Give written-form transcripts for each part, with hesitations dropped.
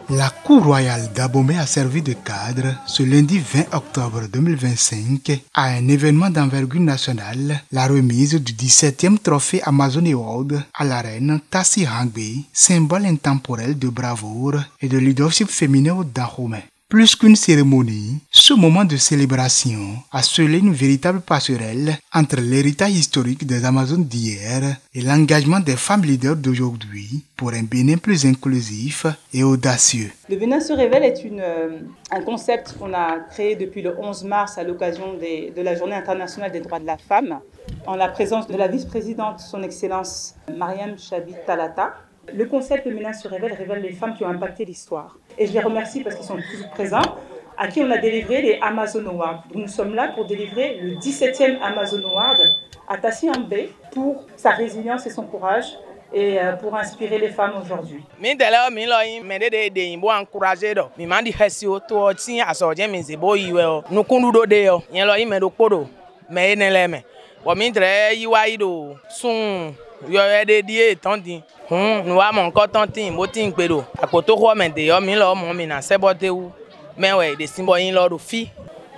La Cour royale d'Abomey a servi de cadre ce lundi 20 octobre 2025 à un événement d'envergure nationale, la remise du 17e trophée Amazon Award à la reine Tassi Hangbe, symbole intemporel de bravoure et de leadership féminin au Dahomey. Plus qu'une cérémonie, ce moment de célébration a scellé une véritable passerelle entre l'héritage historique des Amazones d'hier et l'engagement des femmes leaders d'aujourd'hui pour un Bénin plus inclusif et audacieux. Le Bénin se révèle est un concept qu'on a créé depuis le 11 mars à l'occasion de la Journée internationale des droits de la femme, en la présence de la vice-présidente, son Excellence Mariam Chabi Talata. Le concept Le Bénin se révèle les femmes qui ont impacté l'histoire. Et je les remercie parce qu'ils sont toujours présents, à qui on a délivré les Amazon Awards. Nous sommes là pour délivrer le 17e Amazon Award à Tassi Hangbe pour sa résilience et son courage et pour inspirer les femmes aujourd'hui. Nous avons encore tenté de faire à côté de mi lo mo mi na sebote wu me we de simbo yin lo do fi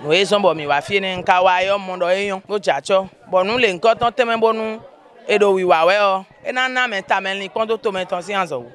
no e sombo mi wa fi ne nka wa yo mo do eyan go jacho bo nu le nkan ton teme bonu e do wi wa we o e na na me ta me ni kon to me ton si anzo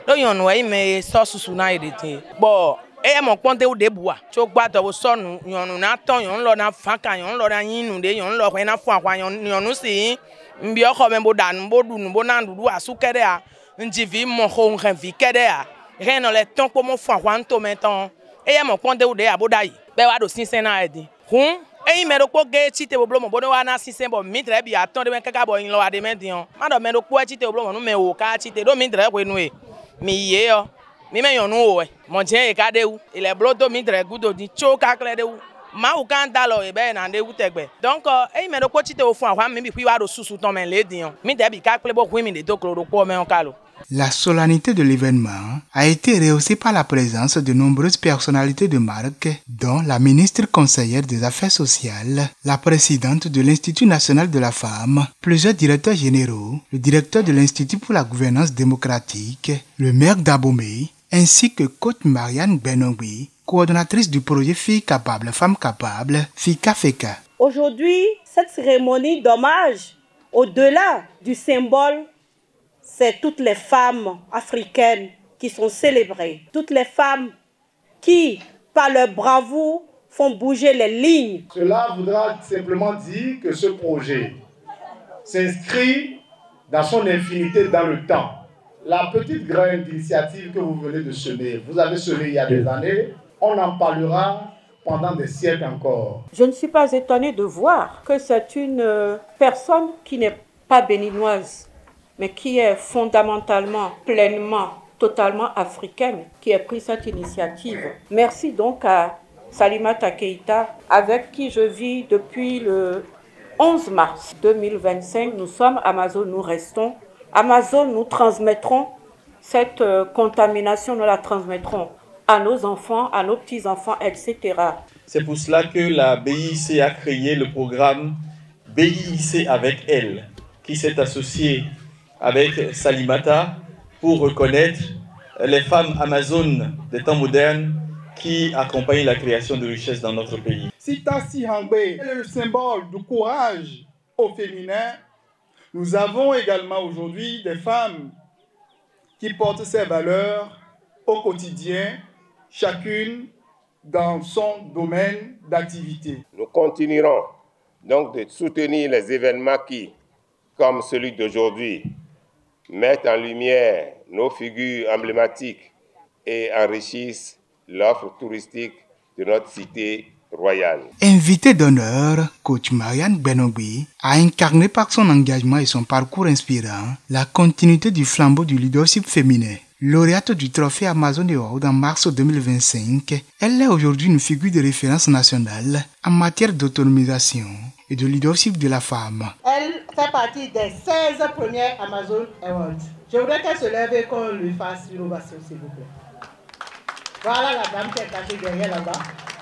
do yon no e me so susu na e de tin bo e mo ponte u de bua cho gba to wo sonu yon na ton yon lo na fa kan yon lo na yin nu de yon lo ko na fu akwa yon nu si mbi oko me bo dan bo du nu bo na du asukere a njivi mo ho nvi kede a reno le ton po mo fu akwa nto me ton e mo ponte u de abodai be wa do sinsen na edi hun e me do ko ge chite bo mo bo wa na sinsen bo mi tre bi aton de me kaka bo yin lo ade me dion ma do me do ko chite bo no me o ka chite do mi tre ko enu e mi ye yo mi me yon nu o e mo je e ka de u ile blo do mi tre gudo di cho ka kle de u ma u kan da lo e be na de u tegbe donc e me do ko chite o fun akwa mi bi pi wa do susu ton men le dion mi de bi ka kle bo ku mi de to klo ko me on kalo. La solennité de l'événement a été rehaussée par la présence de nombreuses personnalités de marque, dont la ministre conseillère des Affaires sociales, la présidente de l'Institut national de la femme, plusieurs directeurs généraux, le directeur de l'Institut pour la gouvernance démocratique, le maire d'Abomey, ainsi que coach Marianne Benongui, coordonnatrice du projet Filles capables, Femmes capables, FICA FECA. Aujourd'hui, cette cérémonie d'hommage, au-delà du symbole, c'est toutes les femmes africaines qui sont célébrées. Toutes les femmes qui, par leur bravoure, font bouger les lignes. Cela voudra simplement dire que ce projet s'inscrit dans son infinité dans le temps. La petite graine d'initiative que vous venez de semer, vous avez semé il y a des années, on en parlera pendant des siècles encore. Je ne suis pas étonnée de voir que c'est une personne qui n'est pas béninoise, mais qui est fondamentalement, pleinement, totalement africaine, qui a pris cette initiative. Merci donc à Salimata Keïta, avec qui je vis depuis le 11 mars 2025. Nous sommes Amazon, nous restons. Amazon, nous transmettrons cette contamination, nous la transmettrons à nos enfants, à nos petits-enfants, etc. C'est pour cela que la BIC a créé le programme BIC avec elle, qui s'est associé avec Salimata pour reconnaître les femmes amazones des temps modernes qui accompagnent la création de richesses dans notre pays. Si Tassi Hangbe est le symbole du courage au féminin, nous avons également aujourd'hui des femmes qui portent ces valeurs au quotidien, chacune dans son domaine d'activité. Nous continuerons donc de soutenir les événements qui, comme celui d'aujourd'hui, mettent en lumière nos figures emblématiques et enrichissent l'offre touristique de notre cité royale. Invité d'honneur, coach Marianne Benongui a incarné par son engagement et son parcours inspirant la continuité du flambeau du leadership féminin. Lauréate du trophée Amazon Award en mars 2025, elle est aujourd'hui une figure de référence nationale en matière d'autonomisation et de leadership de la femme. Elle fait partie des 16 premières Amazon Awards. Je voudrais qu'elle se lève et qu'on lui fasse une ovation, s'il vous plaît. Voilà la dame qui est cachée derrière là-bas.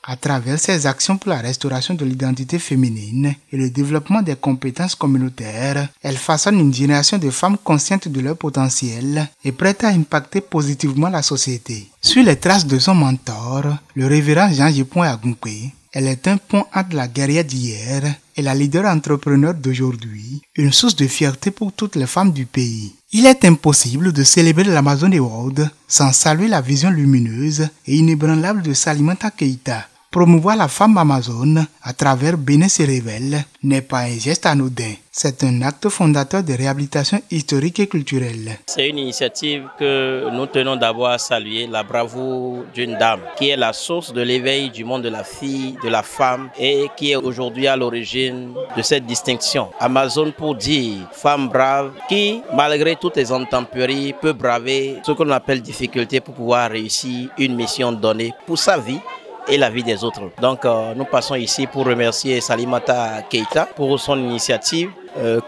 À travers ses actions pour la restauration de l'identité féminine et le développement des compétences communautaires, elle façonne une génération de femmes conscientes de leur potentiel et prêtes à impacter positivement la société. Sur les traces de son mentor, le révérend Jean Jepouin Agunkwe, elle est un pont entre la guerrière d'hier et la leader entrepreneur d'aujourd'hui, une source de fierté pour toutes les femmes du pays. Il est impossible de célébrer l'Amazon Award sans saluer la vision lumineuse et inébranlable de Salimata Keïta. Promouvoir la femme amazone à travers Bénin se révèle n'est pas un geste anodin. C'est un acte fondateur de réhabilitation historique et culturelle. C'est une initiative que nous tenons d'abord à saluer, la bravoure d'une dame qui est la source de l'éveil du monde de la fille, de la femme et qui est aujourd'hui à l'origine de cette distinction. Amazone pour dire femme brave qui, malgré toutes les intempéries, peut braver ce qu'on appelle difficulté pour pouvoir réussir une mission donnée pour sa vie et la vie des autres. Donc nous passons ici pour remercier Salimata Keïta pour son initiative,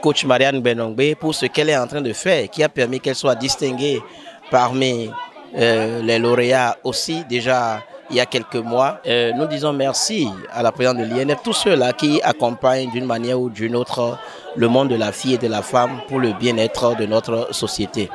coach Marianne Benongbe pour ce qu'elle est en train de faire, qui a permis qu'elle soit distinguée parmi les lauréats aussi déjà il y a quelques mois. Nous disons merci à la présidente de l'INF, tous ceux-là qui accompagnent d'une manière ou d'une autre le monde de la fille et de la femme pour le bien-être de notre société.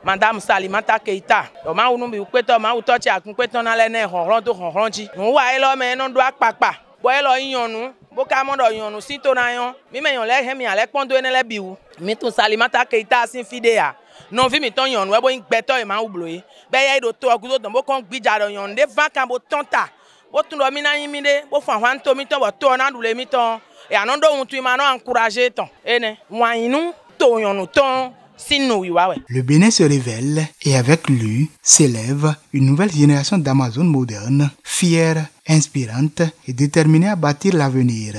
Madame Salimata Keïta, o ma unu bi ukpeto ma utochi akunpeto na le ne honron to honron ji. Mo wa elo me no do apapa. Bo elo yonu, bo ka mo do yonu si to na yon. Mi me yon le he mi ale pondo ene le biwu. Mi to Salimata Keïta sin fidea. Non vi mi ton yonu e bo ngbeto e ma ubloyi. Be ye do to ogudo don bo kon gbija do yon de van kan bo tonta. Bo tun do mi na yin mi de, bo fan wan to mi ton bo to na dule mi ton. E anon do un tu ma no encourager ton. Ene, wan inu to yonu ton. Le Bénin se révèle et avec lui s'élève une nouvelle génération d'Amazones modernes, fière, inspirante et déterminée à bâtir l'avenir.